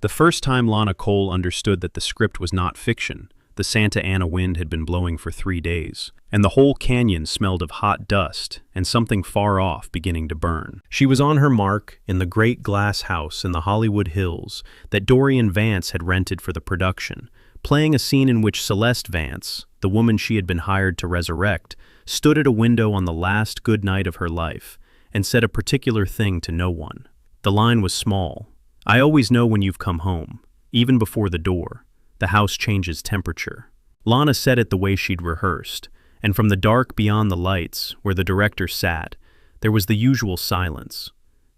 The first time Lana Cole understood that the script was not fiction, the Santa Ana wind had been blowing for 3 days, and the whole canyon smelled of hot dust and something far off beginning to burn. She was on her mark in the great glass house in the Hollywood Hills that Dorian Vance had rented for the production, playing a scene in which Celeste Vance, the woman she had been hired to resurrect, stood at a window on the last good night of her life and said a particular thing to no one. The line was small. "I always know when you've come home, even before the door. The house changes temperature." Lana said it the way she'd rehearsed, and from the dark beyond the lights, where the director sat, there was the usual silence.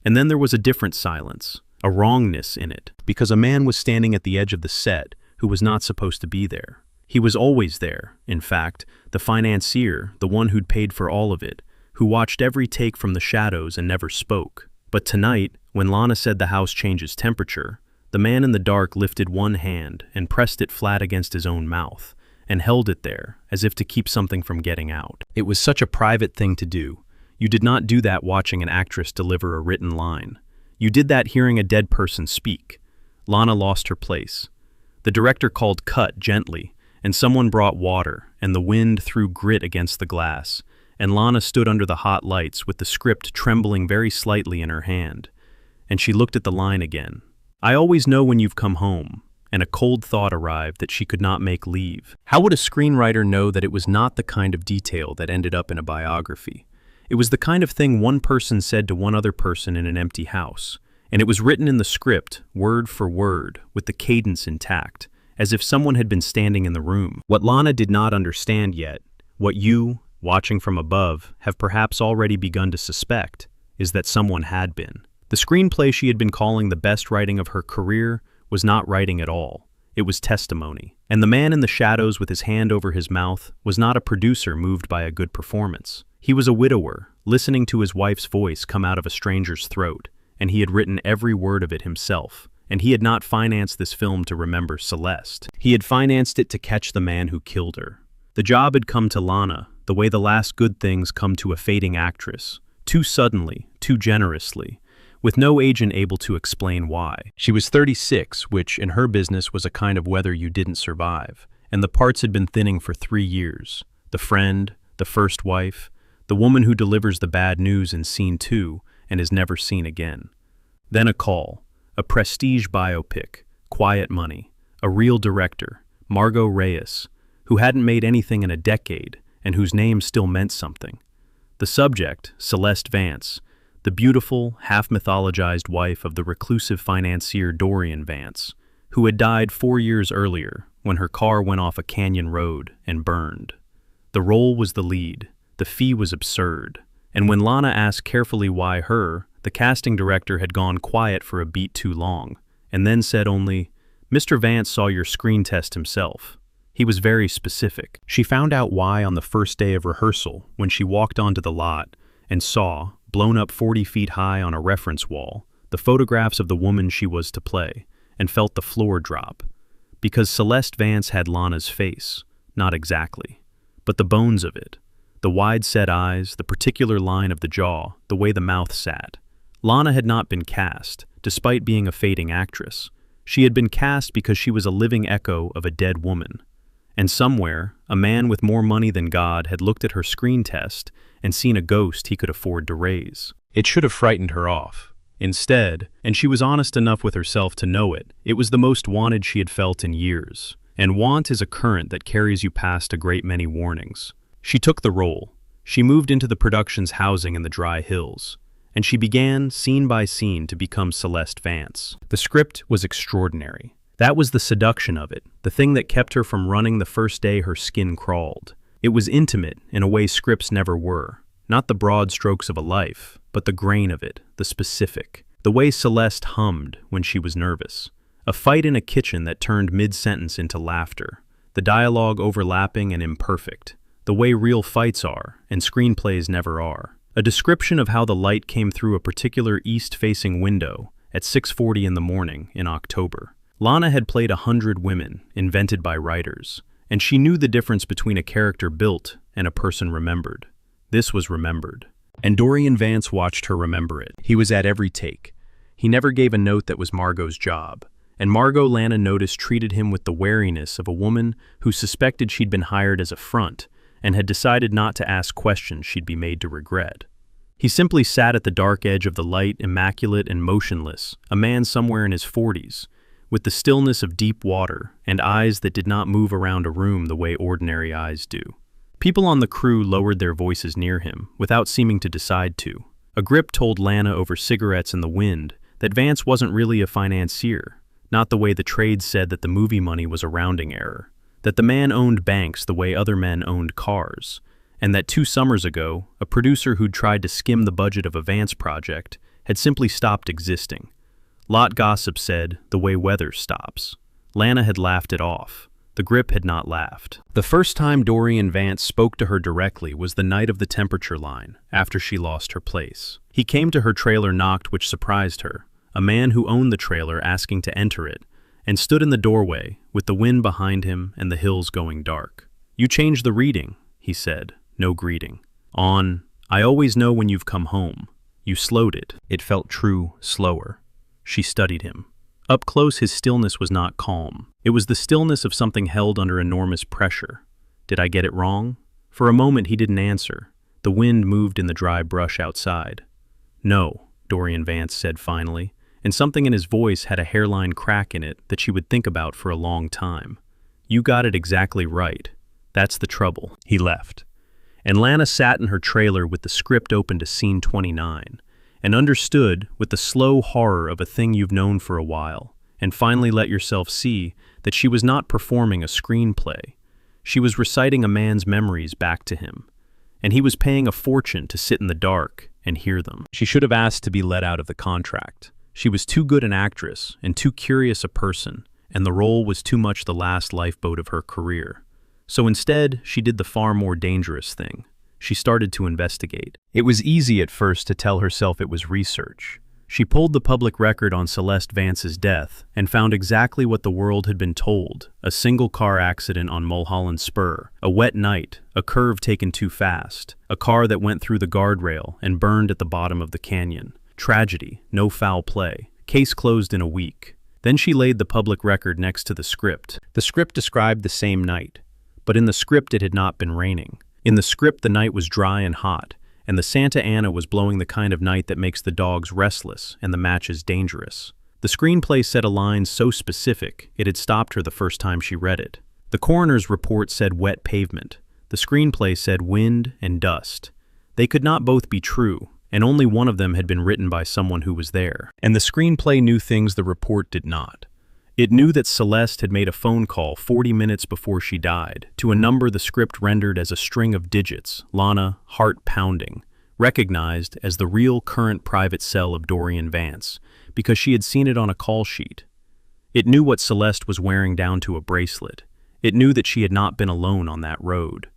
And then there was a different silence, a wrongness in it, because a man was standing at the edge of the set who was not supposed to be there. He was always there, in fact, the financier, the one who'd paid for all of it, who watched every take from the shadows and never spoke. But tonight, when Lana said the house changes temperature, the man in the dark lifted one hand and pressed it flat against his own mouth, and held it there, as if to keep something from getting out. It was such a private thing to do. You did not do that watching an actress deliver a written line. You did that hearing a dead person speak. Lana lost her place. The director called cut gently, and someone brought water, and the wind threw grit against the glass, and Lana stood under the hot lights with the script trembling very slightly in her hand. And she looked at the line again. "I always know when you've come home," and a cold thought arrived that she could not make leave. How would a screenwriter know that it was not the kind of detail that ended up in a biography? It was the kind of thing one person said to one other person in an empty house, and it was written in the script, word for word, with the cadence intact, as if someone had been standing in the room. What Lana did not understand yet, what you, watching from above, have perhaps already begun to suspect, is that someone had been. The screenplay she had been calling the best writing of her career was not writing at all. It was testimony. And the man in the shadows with his hand over his mouth was not a producer moved by a good performance. He was a widower, listening to his wife's voice come out of a stranger's throat, and he had written every word of it himself. And he had not financed this film to remember Celeste. He had financed it to catch the man who killed her. The job had come to Lana, the way the last good things come to a fading actress, too suddenly, too generously, with no agent able to explain why. She was 36, which in her business was a kind of whether you didn't survive, and the parts had been thinning for 3 years. The friend, the first wife, the woman who delivers the bad news in scene 2 and is never seen again. Then a call, a prestige biopic, quiet money, a real director, Margot Reyes, who hadn't made anything in a decade and whose name still meant something. The subject, Celeste Vance, the beautiful, half-mythologized wife of the reclusive financier Dorian Vance, who had died 4 years earlier when her car went off a canyon road and burned. The role was the lead, the fee was absurd, and when Lana asked carefully why her, the casting director had gone quiet for a beat too long, and then said only, "Mr. Vance saw your screen test himself." He was very specific. She found out why on the first day of rehearsal when she walked onto the lot and saw, blown up 40 feet high on a reference wall, the photographs of the woman she was to play, and felt the floor drop. Because Celeste Vance had Lana's face, not exactly, but the bones of it, the wide-set eyes, the particular line of the jaw, the way the mouth sat. Lana had not been cast, despite being a fading actress. She had been cast because she was a living echo of a dead woman. And somewhere, a man with more money than God had looked at her screen test and seen a ghost he could afford to raise. It should have frightened her off. Instead, and she was honest enough with herself to know it, it was the most wanted she had felt in years. And want is a current that carries you past a great many warnings. She took the role. She moved into the production's housing in the dry hills. And she began, scene by scene, to become Celeste Vance. The script was extraordinary. That was the seduction of it, the thing that kept her from running the first day her skin crawled. It was intimate in a way scripts never were. Not the broad strokes of a life, but the grain of it, the specific. The way Celeste hummed when she was nervous. A fight in a kitchen that turned mid-sentence into laughter. The dialogue overlapping and imperfect. The way real fights are, and screenplays never are. A description of how the light came through a particular east-facing window at 6:40 in the morning in October. Lana had played 100 women, invented by writers, and she knew the difference between a character built and a person remembered. This was remembered. And Dorian Vance watched her remember it. He was at every take. He never gave a note that was Margot's job, and Margot Lana noticed treated him with the wariness of a woman who suspected she'd been hired as a front and had decided not to ask questions she'd be made to regret. He simply sat at the dark edge of the light, immaculate and motionless, a man somewhere in his 40s, with the stillness of deep water and eyes that did not move around a room the way ordinary eyes do. People on the crew lowered their voices near him, without seeming to decide to. A grip told Lana over cigarettes in the wind that Vance wasn't really a financier, not the way the trade said that the movie money was a rounding error, that the man owned banks the way other men owned cars, and that 2 summers ago, a producer who'd tried to skim the budget of a Vance project had simply stopped existing. Lot gossip said, the way weather stops. Lana had laughed it off. The grip had not laughed. The first time Dorian Vance spoke to her directly was the night of the temperature line, after she lost her place. He came to her trailer knocked, which surprised her, a man who owned the trailer asking to enter it, and stood in the doorway, with the wind behind him and the hills going dark. "You changed the reading," he said, no greeting. "On, I always know when you've come home." You slowed it. It felt true, slower. She studied him. Up close, his stillness was not calm. It was the stillness of something held under enormous pressure. Did I get it wrong? For a moment he didn't answer. The wind moved in the dry brush outside. "No," Dorian Vance said finally, and something in his voice had a hairline crack in it that she would think about for a long time. "You got it exactly right. That's the trouble." He left. And Lana sat in her trailer with the script open to scene 29, and understood, with the slow horror of a thing you've known for a while, and finally let yourself see that she was not performing a screenplay. She was reciting a man's memories back to him, and he was paying a fortune to sit in the dark and hear them. She should have asked to be let out of the contract. She was too good an actress and too curious a person, and the role was too much the last lifeboat of her career. So instead, she did the far more dangerous thing. She started to investigate. It was easy at first to tell herself it was research. She pulled the public record on Celeste Vance's death and found exactly what the world had been told: a single car accident on Mulholland Spur, a wet night, a curve taken too fast, a car that went through the guardrail and burned at the bottom of the canyon. Tragedy, no foul play, case closed in a week. Then she laid the public record next to the script. The script described the same night, but in the script it had not been raining. In the script the night was dry and hot, and the Santa Ana was blowing the kind of night that makes the dogs restless and the matches dangerous. The screenplay said a line so specific it had stopped her the first time she read it. The coroner's report said wet pavement. The screenplay said wind and dust. They could not both be true, and only one of them had been written by someone who was there. And the screenplay knew things the report did not. It knew that Celeste had made a phone call 40 minutes before she died to a number the script rendered as a string of digits, Lana, heart pounding, recognized as the real current private cell of Dorian Vance, because she had seen it on a call sheet. It knew what Celeste was wearing down to a bracelet. It knew that she had not been alone on that road.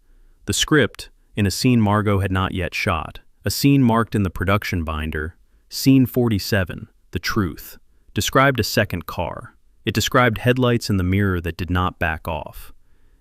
The script, in a scene Margot had not yet shot, a scene marked in the production binder, Scene 47, The Truth, described a second car. It described headlights in the mirror that did not back off.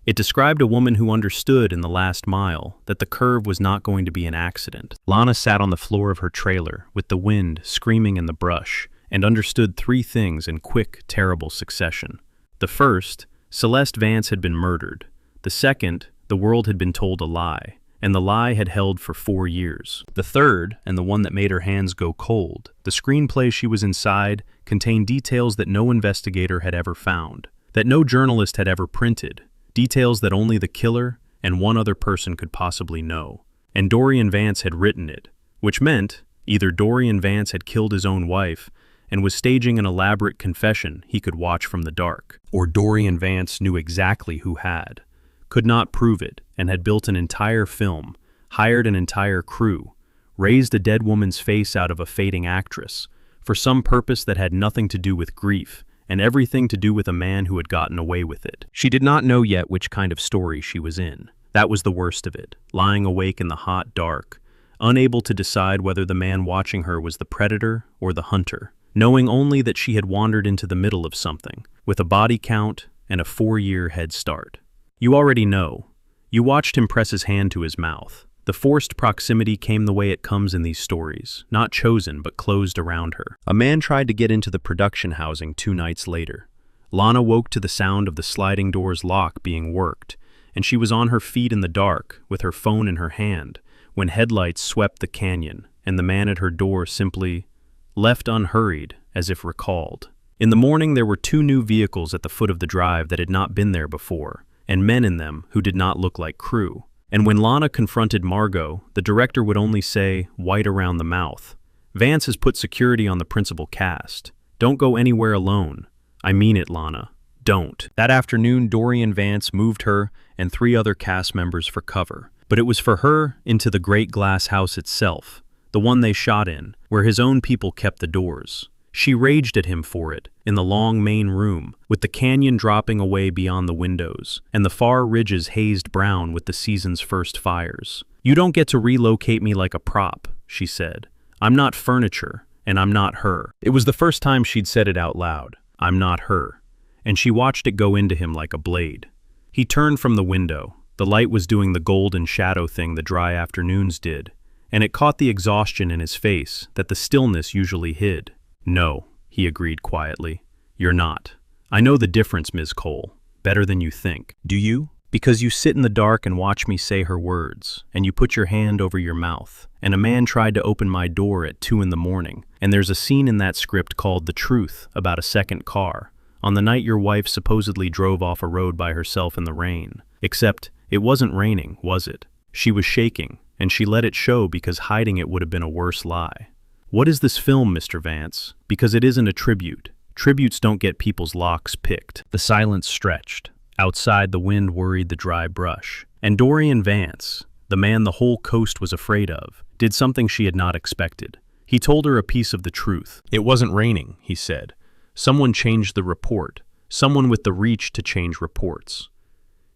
It described a woman who understood in the last mile that the curve was not going to be an accident. Lana sat on the floor of her trailer with the wind screaming in the brush and understood 3 things in quick, terrible succession. The first, Celeste Vance had been murdered. The second, the world had been told a lie, and the lie had held for 4 years. The third, and the one that made her hands go cold, the screenplay she was inside contained details that no investigator had ever found, that no journalist had ever printed, details that only the killer and one other person could possibly know. And Dorian Vance had written it, which meant either Dorian Vance had killed his own wife and was staging an elaborate confession he could watch from the dark, or Dorian Vance knew exactly who had, could not prove it, and had built an entire film, hired an entire crew, raised a dead woman's face out of a fading actress, for some purpose that had nothing to do with grief, and everything to do with a man who had gotten away with it. She did not know yet which kind of story she was in. That was the worst of it, lying awake in the hot dark, unable to decide whether the man watching her was the predator or the hunter, knowing only that she had wandered into the middle of something, with a body count and a 4-year head start. You already know. You watched him press his hand to his mouth. The forced proximity came the way it comes in these stories, not chosen but closed around her. A man tried to get into the production housing 2 nights later. Lana woke to the sound of the sliding door's lock being worked, and she was on her feet in the dark with her phone in her hand when headlights swept the canyon, and the man at her door simply left unhurried, as if recalled. In the morning there were 2 new vehicles at the foot of the drive that had not been there before, and men in them who did not look like crew. And when Lana confronted Margot, the director would only say, white around the mouth, "Vance has put security on the principal cast. Don't go anywhere alone. I mean it, Lana. Don't." That afternoon, Dorian Vance moved her and 3 other cast members for cover. But it was for her into the great glass house itself, the one they shot in, where his own people kept the doors. She raged at him for it, in the long main room, with the canyon dropping away beyond the windows, and the far ridges hazed brown with the season's first fires. "You don't get to relocate me like a prop," she said. "I'm not furniture, and I'm not her." It was the first time she'd said it out loud. "I'm not her." And she watched it go into him like a blade. He turned from the window. The light was doing the golden shadow thing the dry afternoons did, and it caught the exhaustion in his face that the stillness usually hid. "No," he agreed quietly. "You're not. I know the difference, Ms. Cole, better than you think." "Do you?" "Because you sit in the dark and watch me say her words, and you put your hand over your mouth, and a man tried to open my door at 2 in the morning, and there's a scene in that script called The Truth about a second car, on the night your wife supposedly drove off a road by herself in the rain. Except, it wasn't raining, was it? She was shaking, and she let it show because hiding it would have been a worse lie. What is this film, Mr. Vance? Because it isn't a tribute. Tributes don't get people's locks picked." The silence stretched. Outside, the wind worried the dry brush. And Dorian Vance, the man the whole coast was afraid of, did something she had not expected. He told her a piece of the truth. "It wasn't raining," he said. "Someone changed the report. Someone with the reach to change reports."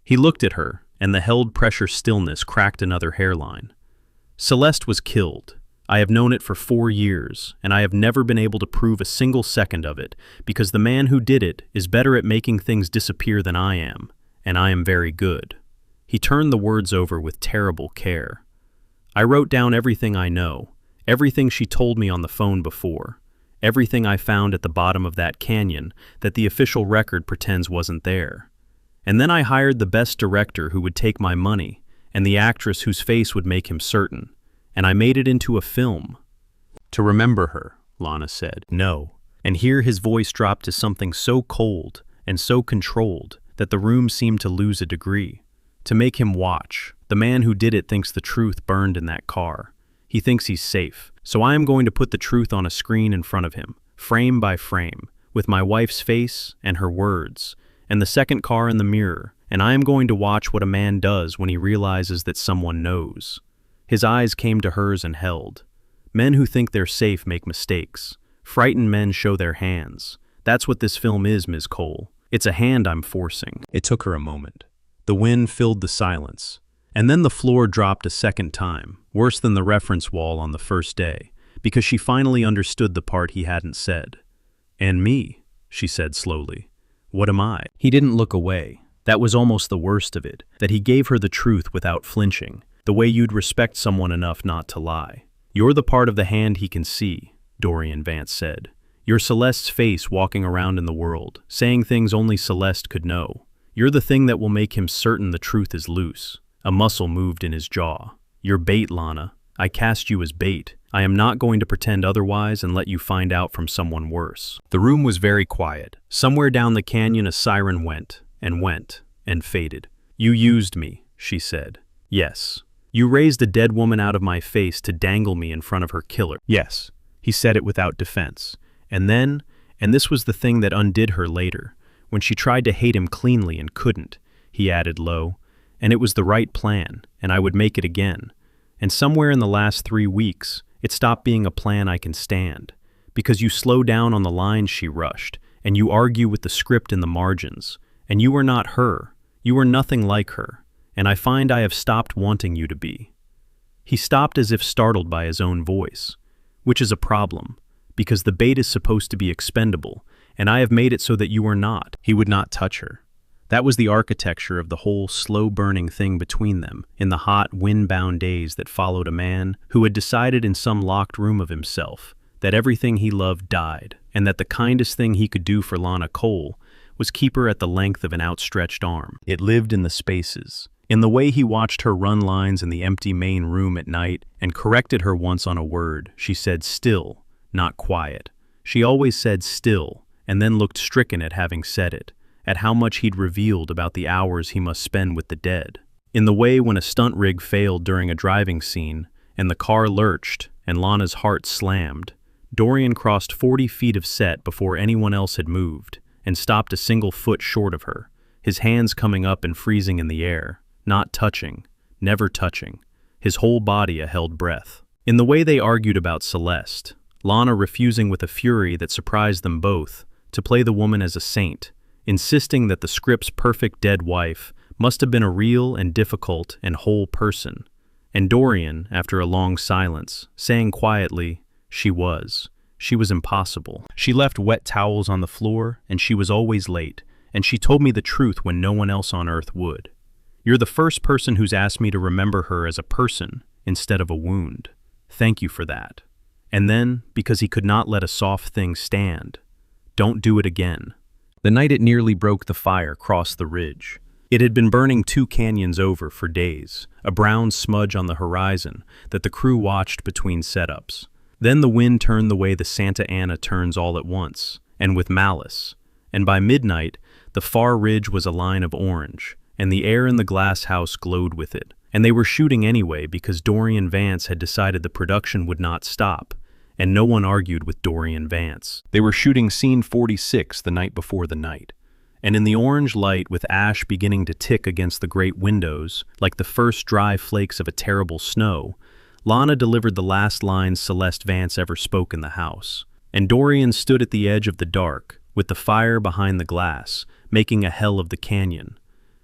He looked at her, and the held pressure stillness cracked another hairline. "Celeste was killed. I have known it for 4 years, and I have never been able to prove a single second of it, because the man who did it is better at making things disappear than I am, and I am very good." He turned the words over with terrible care. "I wrote down everything I know, everything she told me on the phone before, everything I found at the bottom of that canyon that the official record pretends wasn't there. And then I hired the best director who would take my money, and the actress whose face would make him certain. And I made it into a film." "To remember her," Lana said. "No." And here his voice dropped to something so cold and so controlled that the room seemed to lose a degree. "To make him watch. The man who did it thinks the truth burned in that car. He thinks he's safe. So I am going to put the truth on a screen in front of him, frame by frame, with my wife's face and her words, and the second car in the mirror, and I am going to watch what a man does when he realizes that someone knows." His eyes came to hers and held. "Men who think they're safe make mistakes. Frightened men show their hands. That's what this film is, Ms. Cole. It's a hand I'm forcing." It took her a moment. The wind filled the silence. And then the floor dropped a second time, worse than the reference wall on the first day, because she finally understood the part he hadn't said. "And me," she said slowly. "What am I?" He didn't look away. That was almost the worst of it, that he gave her the truth without flinching. The way you'd respect someone enough not to lie. "You're the part of the hand he can see," Dorian Vance said. "You're Celeste's face walking around in the world, saying things only Celeste could know. You're the thing that will make him certain the truth is loose." A muscle moved in his jaw. "You're bait, Lana. I cast you as bait. I am not going to pretend otherwise and let you find out from someone worse." The room was very quiet. Somewhere down the canyon a siren went, and faded. "You used me," she said. "Yes." "You raised a dead woman out of my face to dangle me in front of her killer." "Yes." He said it without defense. And then, and this was the thing that undid her later, when she tried to hate him cleanly and couldn't, he added low, "And it was the right plan, and I would make it again. And somewhere in the last 3 weeks, it stopped being a plan I can stand. Because you slow down on the lines she rushed, and you argue with the script in the margins, and you are not her. You are nothing like her. And I find I have stopped wanting you to be." He stopped as if startled by his own voice, which is a problem, because the bait is supposed to be expendable, and I have made it so that you are not. He would not touch her. That was the architecture of the whole slow-burning thing between them in the hot, wind-bound days that followed a man who had decided in some locked room of himself that everything he loved died, and that the kindest thing he could do for Lana Cole was keep her at the length of an outstretched arm. It lived in the spaces, in the way he watched her run lines in the empty main room at night and corrected her once on a word. She said still, not quiet. She always said still, and then looked stricken at having said it, at how much he'd revealed about the hours he must spend with the dead. In the way when a stunt rig failed during a driving scene, and the car lurched, and Lana's heart slammed, Dorian crossed 40 feet of set before anyone else had moved, and stopped a single foot short of her, his hands coming up and freezing in the air, not touching, never touching, his whole body a held breath. In the way they argued about Celeste, Lana refusing with a fury that surprised them both to play the woman as a saint, insisting that the script's perfect dead wife must have been a real and difficult and whole person, and Dorian, after a long silence, saying quietly, she was impossible. She left wet towels on the floor, and she was always late, and she told me the truth when no one else on earth would. You're the first person who's asked me to remember her as a person instead of a wound. Thank you for that. And then, because he could not let a soft thing stand, don't do it again. The night it nearly broke, the fire crossed the ridge. It had been burning 2 canyons over for days, a brown smudge on the horizon that the crew watched between setups. Then the wind turned the way the Santa Ana turns all at once, and with malice, and by midnight the far ridge was a line of orange, and the air in the glass house glowed with it. And they were shooting anyway because Dorian Vance had decided the production would not stop, and no one argued with Dorian Vance. They were shooting scene 46 the night before the night, and in the orange light with ash beginning to tick against the great windows, like the first dry flakes of a terrible snow, Lana delivered the last lines Celeste Vance ever spoke in the house, and Dorian stood at the edge of the dark, with the fire behind the glass, making a hell of the canyon.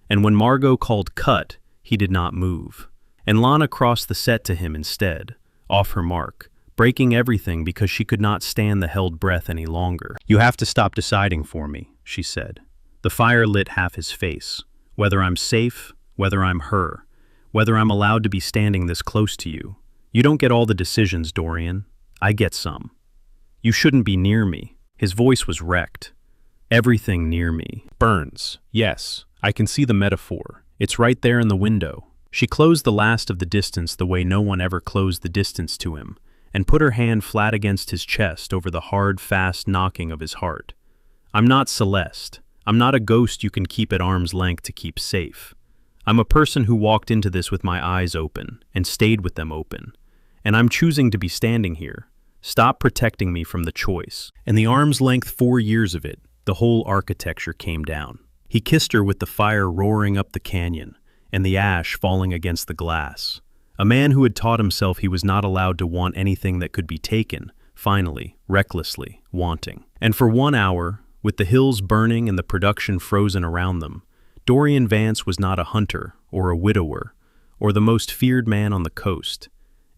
And when Margot called cut, he did not move. And Lana crossed the set to him instead, off her mark, breaking everything because she could not stand the held breath any longer. You have to stop deciding for me, she said. The fire lit half his face. Whether I'm safe, whether I'm her, whether I'm allowed to be standing this close to you. You don't get all the decisions, Dorian. I get some. You shouldn't be near me. His voice was wrecked. Everything near me. Burns. Yes, I can see the metaphor. It's right there in the window. She closed the last of the distance the way no one ever closed the distance to him, and put her hand flat against his chest over the hard, fast knocking of his heart. I'm not Celeste. I'm not a ghost you can keep at arm's length to keep safe. I'm a person who walked into this with my eyes open, and stayed with them open. And I'm choosing to be standing here. Stop protecting me from the choice. And the arm's length 4 years of it, the whole architecture came down. He kissed her with the fire roaring up the canyon, and the ash falling against the glass. A man who had taught himself he was not allowed to want anything that could be taken, finally, recklessly, wanting. And for 1 hour, with the hills burning and the production frozen around them, Dorian Vance was not a hunter, or a widower, or the most feared man on the coast.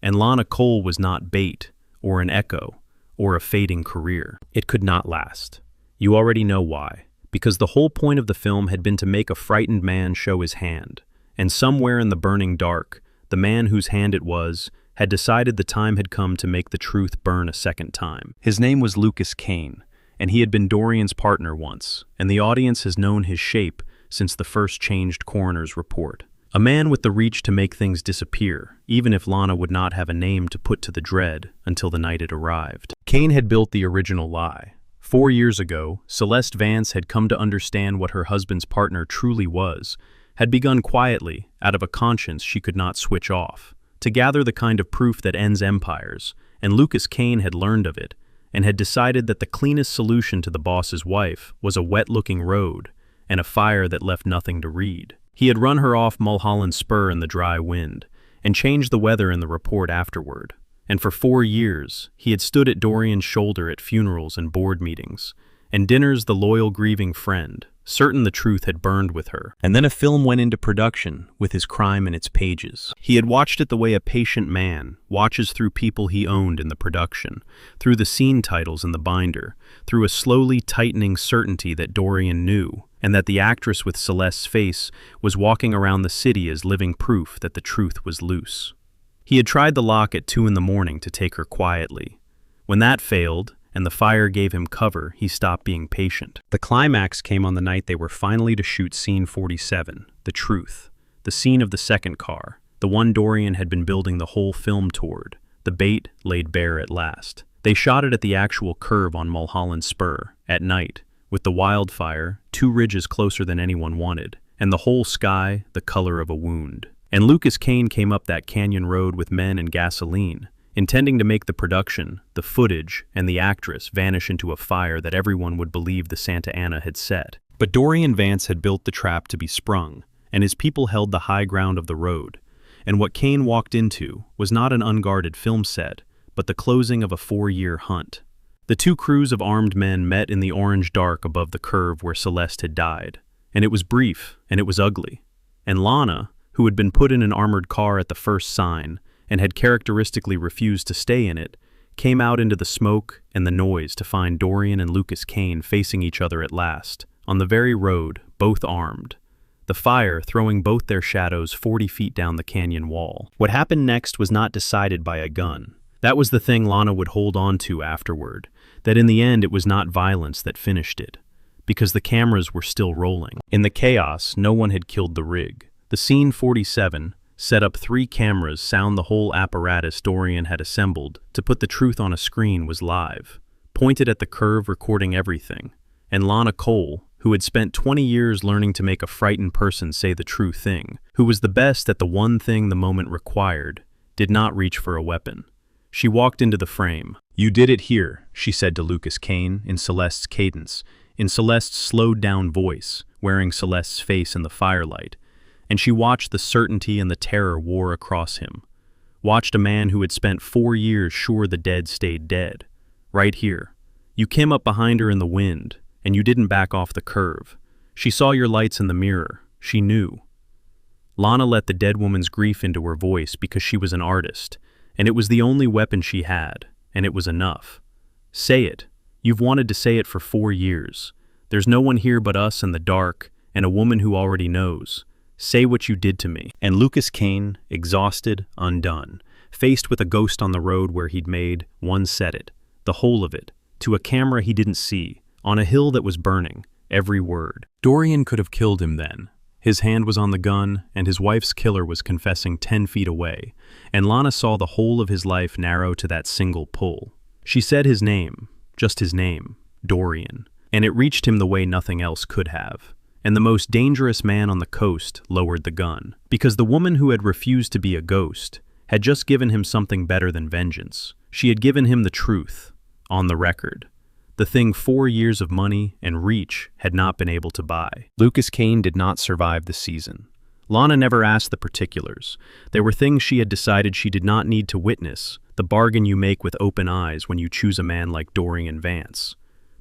And Lana Cole was not bait, or an echo, or a fading career. It could not last. You already know why. Because the whole point of the film had been to make a frightened man show his hand, and somewhere in the burning dark, the man whose hand it was had decided the time had come to make the truth burn a second time. His name was Lucas Kane, and he had been Dorian's partner once, and the audience has known his shape since the first changed coroner's report. A man with the reach to make things disappear, even if Lana would not have a name to put to the dread until the night it arrived. Kane had built the original lie. 4 years ago, Celeste Vance had come to understand what her husband's partner truly was, had begun quietly, out of a conscience she could not switch off, to gather the kind of proof that ends empires, and Lucas Kane had learned of it, and had decided that the cleanest solution to the boss's wife was a wet-looking road, and a fire that left nothing to read. He had run her off Mulholland Spur in the dry wind, and changed the weather in the report afterward. And for 4 years, he had stood at Dorian's shoulder at funerals and board meetings, and dinners the loyal grieving friend, certain the truth had burned with her. And then a film went into production, with his crime in its pages. He had watched it the way a patient man watches through people he owned in the production, through the scene titles in the binder, through a slowly tightening certainty that Dorian knew, and that the actress with Celeste's face was walking around the city as living proof that the truth was loose. He had tried the lock at 2 in the morning to take her quietly. When that failed, and the fire gave him cover, he stopped being patient. The climax came on the night they were finally to shoot scene 47, the truth. The scene of the second car, the one Dorian had been building the whole film toward. The bait laid bare at last. They shot it at the actual curve on Mulholland Spur, at night, with the wildfire, 2 ridges closer than anyone wanted, and the whole sky the color of a wound. And Lucas Kane came up that canyon road with men and gasoline, intending to make the production, the footage, and the actress vanish into a fire that everyone would believe the Santa Ana had set. But Dorian Vance had built the trap to be sprung, and his people held the high ground of the road. And what Kane walked into was not an unguarded film set, but the closing of a 4-year hunt. The 2 crews of armed men met in the orange dark above the curve where Celeste had died. And it was brief, and it was ugly. And Lana, who had been put in an armored car at the first sign, and had characteristically refused to stay in it, came out into the smoke and the noise to find Dorian and Lucas Kane facing each other at last, on the very road, both armed. The fire throwing both their shadows 40 feet down the canyon wall. What happened next was not decided by a gun. That was the thing Lana would hold on to afterward, that in the end it was not violence that finished it, because the cameras were still rolling. In the chaos, no one had killed the rig. The scene 47 set up 3 cameras, sound the whole apparatus Dorian had assembled to put the truth on a screen was live, pointed at the curve recording everything, and Lana Cole, who had spent 20 years learning to make a frightened person say the true thing, who was the best at the one thing the moment required, did not reach for a weapon. She walked into the frame. "You did it here," she said to Lucas Kane in Celeste's cadence, in Celeste's slowed-down voice, wearing Celeste's face in the firelight, and she watched the certainty and the terror war across him. Watched a man who had spent 4 years sure the dead stayed dead. Right here. You came up behind her in the wind, and you didn't back off the curve. She saw your lights in the mirror. She knew. Lana let the dead woman's grief into her voice because she was an artist, and it was the only weapon she had, and it was enough. Say it. You've wanted to say it for 4 years. There's no one here but us and the dark, and a woman who already knows. Say what you did to me. And Lucas Kane, exhausted, undone, faced with a ghost on the road where he'd made, one said it, the whole of it, to a camera he didn't see, on a hill that was burning, every word. Dorian could have killed him then. His hand was on the gun, and his wife's killer was confessing 10 feet away, and Lana saw the whole of his life narrow to that single pull. She said his name, just his name, Dorian, and it reached him the way nothing else could have. And the most dangerous man on the coast lowered the gun, because the woman who had refused to be a ghost had just given him something better than vengeance. She had given him the truth, on the record, the thing 4 years of money and reach had not been able to buy. Lucas Kane did not survive the season. Lana never asked the particulars. There were things she had decided she did not need to witness, the bargain you make with open eyes when you choose a man like Dorian Vance.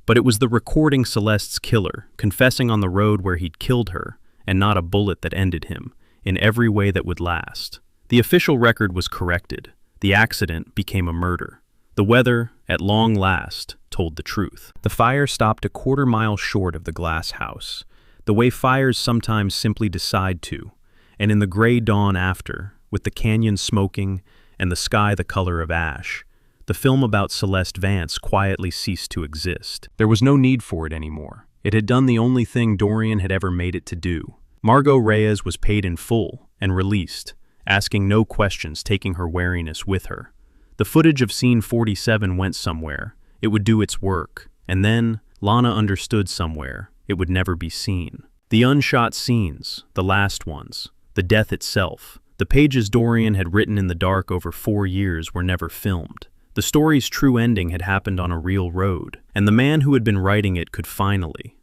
But it was the recording Celeste's killer, confessing on the road where he'd killed her, and not a bullet that ended him, in every way that would last. The official record was corrected. The accident became a murder. The weather, at long last, told the truth. The fire stopped a quarter-mile short of the glass house, the way fires sometimes simply decide to, and in the gray dawn after, with the canyon smoking and the sky the color of ash, the film about Celeste Vance quietly ceased to exist. There was no need for it anymore. It had done the only thing Dorian had ever made it to do. Margot Reyes was paid in full and released, asking no questions, taking her wariness with her. The footage of scene 47 went somewhere. It would do its work. And then, Lana understood somewhere, it would never be seen. The unshot scenes, the last ones, the death itself, the pages Dorian had written in the dark over 4 years were never filmed. The story's true ending had happened on a real road, and the man who had been writing it could finally,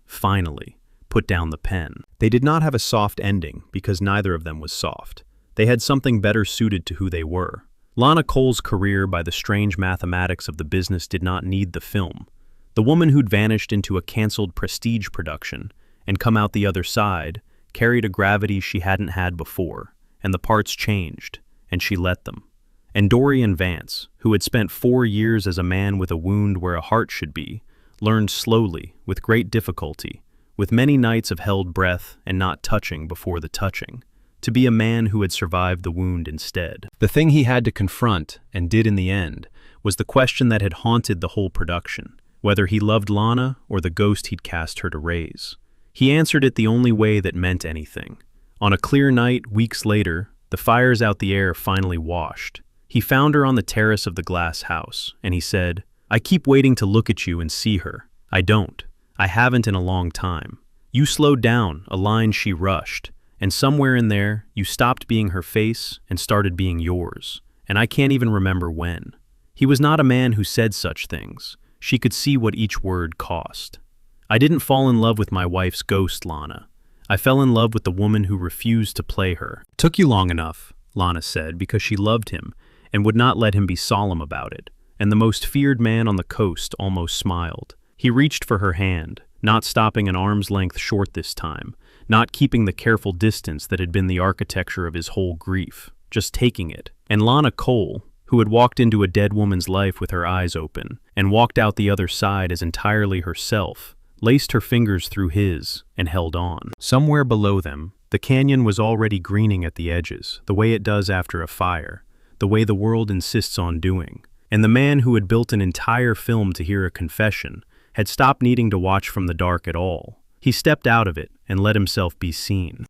put down the pen. They did not have a soft ending because neither of them was soft. They had something better suited to who they were. Lana Cole's career, by the strange mathematics of the business, did not need the film. The woman who'd vanished into a canceled prestige production and come out the other side carried a gravity she hadn't had before, and the parts changed, and she let them. And Dorian Vance, who had spent 4 years as a man with a wound where a heart should be, learned slowly, with great difficulty, with many nights of held breath and not touching before the touching, to be a man who had survived the wound instead. The thing he had to confront, and did in the end, was the question that had haunted the whole production. whether he loved Lana or the ghost he'd cast her to raise. He answered it the only way that meant anything. On a clear night, weeks later, the fires out the air finally washed. He found her on the terrace of the glass house, and he said, "I keep waiting to look at you and see her. I don't. I haven't in a long time. You slowed down, a line she rushed, and somewhere in there, you stopped being her face and started being yours, and I can't even remember when." He was not a man who said such things. She could see what each word cost. "I didn't fall in love with my wife's ghost, Lana. I fell in love with the woman who refused to play her." "Took you long enough," Lana said, because she loved him and would not let him be solemn about it, and the most feared man on the coast almost smiled. He reached for her hand, not stopping an arm's length short this time, not keeping the careful distance that had been the architecture of his whole grief, just taking it. And Lana Cole, who had walked into a dead woman's life with her eyes open, and walked out the other side as entirely herself, laced her fingers through his and held on. Somewhere below them, the canyon was already greening at the edges, the way it does after a fire, the way the world insists on doing. And the man who had built an entire film to hear a confession had stopped needing to watch from the dark at all. He stepped out of it and let himself be seen.